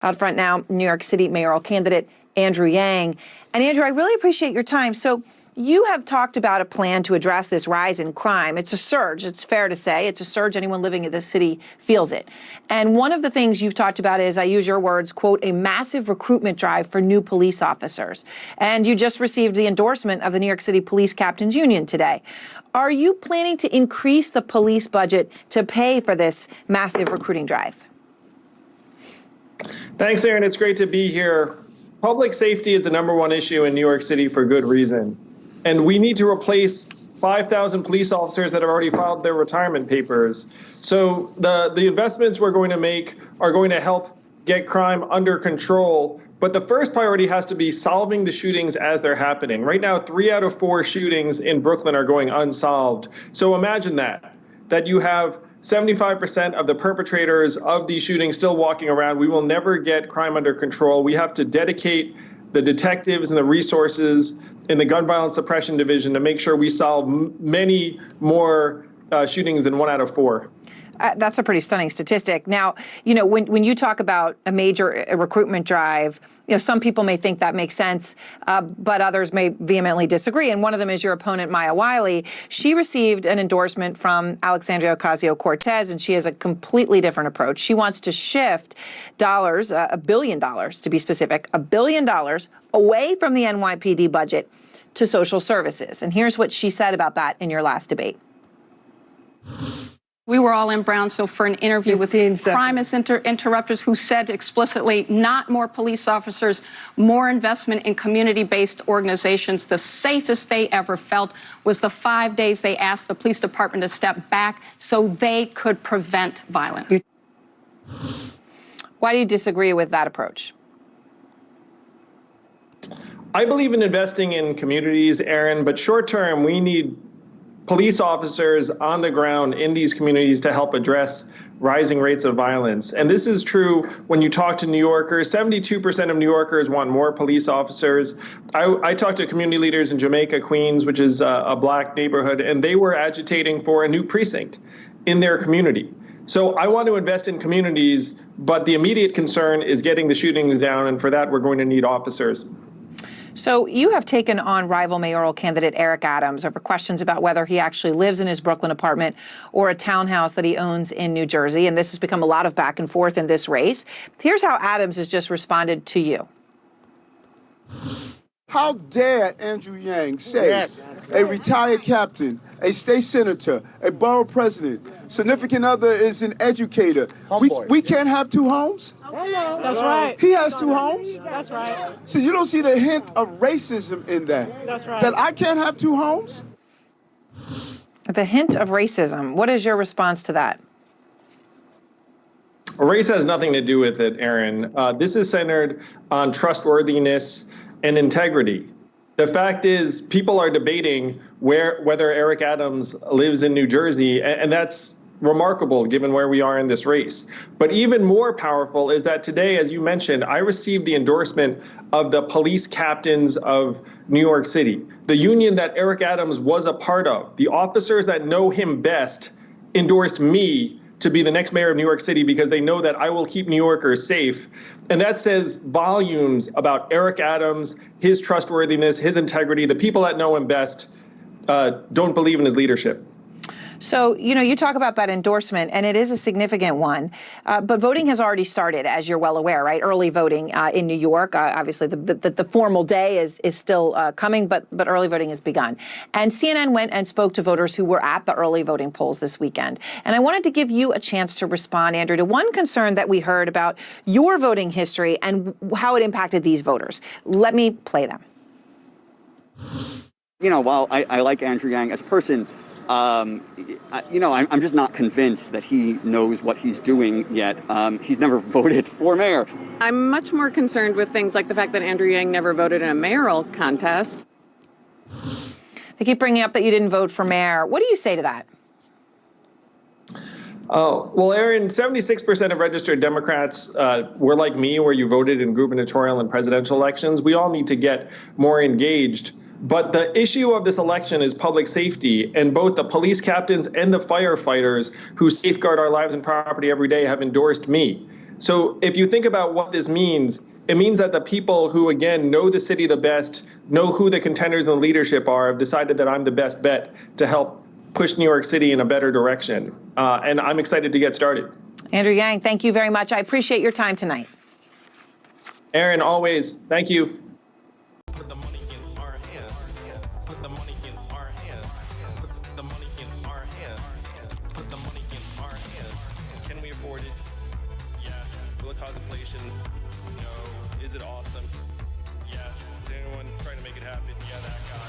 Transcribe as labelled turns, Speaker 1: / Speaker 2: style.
Speaker 1: Out front now, New York City mayoral candidate Andrew Yang. And Andrew, I really appreciate your time. So you have talked about a plan to address this rise in crime. It's a surge. It's fair to say it's a surge. Anyone living in this city feels it. And one of the things you've talked about is, I use your words, quote, a massive recruitment drive for new police officers. And you just received the endorsement of the New York City Police Captains Union today. Are you planning to increase the police budget to pay for this massive recruiting drive?
Speaker 2: Thanks, Erin. It's great to be here. Public safety is the #1 issue in New York City for good reason. And we need to replace 5,000 police officers that have already filed their retirement papers. So the investments we're going to make are going to help get crime under control. But the first priority has to be solving the shootings as they're happening. Right now, 3 out of 4 shootings in Brooklyn are going unsolved. So imagine that you have 75% of the perpetrators of these shootings still walking around. We will never get crime under control. We have to dedicate the detectives and the resources in the Gun Violence Suppression Division to make sure we solve many more shootings than 1 out of 4.
Speaker 1: That's a pretty stunning statistic. Now, when you talk about a major recruitment drive, some people may think that makes sense, but others may vehemently disagree. And one of them is your opponent, Maya Wiley. She received an endorsement from Alexandria Ocasio-Cortez, and she has a completely different approach. She wants to shift dollars, $1 billion to be specific, $1 billion away from the NYPD budget to social services. And here's what she said about that in your last debate.
Speaker 3: We were all in Brownsville for an interview with crime interrupters who said explicitly, not more police officers, more investment in community-based organizations. The safest they ever felt was the 5 days they asked the police department to step back so they could prevent violence.
Speaker 1: Why do you disagree with that approach?
Speaker 2: I believe in investing in communities, Erin, but short term, we need police officers on the ground in these communities to help address rising rates of violence. And this is true when you talk to New Yorkers. 72% of New Yorkers want more police officers. I talked to community leaders in Jamaica, Queens, which is a Black neighborhood, and they were agitating for a new precinct in their community. So I want to invest in communities, but the immediate concern is getting the shootings down, and for that, we're going to need officers.
Speaker 1: So you have taken on rival mayoral candidate Eric Adams over questions about whether he actually lives in his Brooklyn apartment or a townhouse that he owns in New Jersey. And this has become a lot of back and forth in this race. Here's how Adams has just responded to you.
Speaker 4: How dare Andrew Yang say a retired captain, a state senator, a borough president, significant other is an educator. We can't have 2 homes?
Speaker 5: That's right.
Speaker 4: He has 2 homes?
Speaker 5: That's right.
Speaker 4: So you don't see the hint of racism in that?
Speaker 5: That's right.
Speaker 4: That I can't have 2 homes?
Speaker 1: The hint of racism. What is your response to that?
Speaker 2: Race has nothing to do with it, Erin. This is centered on trustworthiness and integrity. The fact is, people are debating whether Eric Adams lives in New Jersey, and that's remarkable given where we are in this race. But even more powerful is that today, as you mentioned, I received the endorsement of the police captains of New York City, the union that Eric Adams was a part of. The officers that know him best endorsed me to be the next mayor of New York City because they know that I will keep New Yorkers safe. And that says volumes about Eric Adams, his trustworthiness, his integrity. The people that know him best don't believe in his leadership.
Speaker 1: So, you talk about that endorsement, and it is a significant one. But voting has already started, as you're well aware, right? Early voting in New York. Obviously, the formal day is still coming, but early voting has begun. And CNN went and spoke to voters who were at the early voting polls this weekend. And I wanted to give you a chance to respond, Andrew, to one concern that we heard about your voting history and how it impacted these voters. Let me play them.
Speaker 6: While I like Andrew Yang as a person, I'm just not convinced that he knows what he's doing yet. He's never voted for mayor.
Speaker 7: I'm much more concerned with things like the fact that Andrew Yang never voted in a mayoral contest.
Speaker 1: They keep bringing up that you didn't vote for mayor. What do you say to that?
Speaker 2: Oh, well, Erin, 76% of registered Democrats were like me, where you voted in gubernatorial and presidential elections. We all need to get more engaged. But the issue of this election is public safety, and both the police captains and the firefighters who safeguard our lives and property every day have endorsed me. So if you think about what this means, it means that the people who, again, know the city the best, know who the contenders and the leadership are, have decided that I'm the best bet to help push New York City in a better direction. And I'm excited to get started.
Speaker 1: Andrew Yang, thank you very much. I appreciate your time tonight.
Speaker 2: Erin, always, thank you.
Speaker 8: Put the money in our hands. Put the money in our hands. Put the money in our hands. Put the money in our hands. Can we afford it? Yes. Will it cause inflation? No. Is it awesome? Yes. Is anyone trying to make it happen? Yeah, that guy.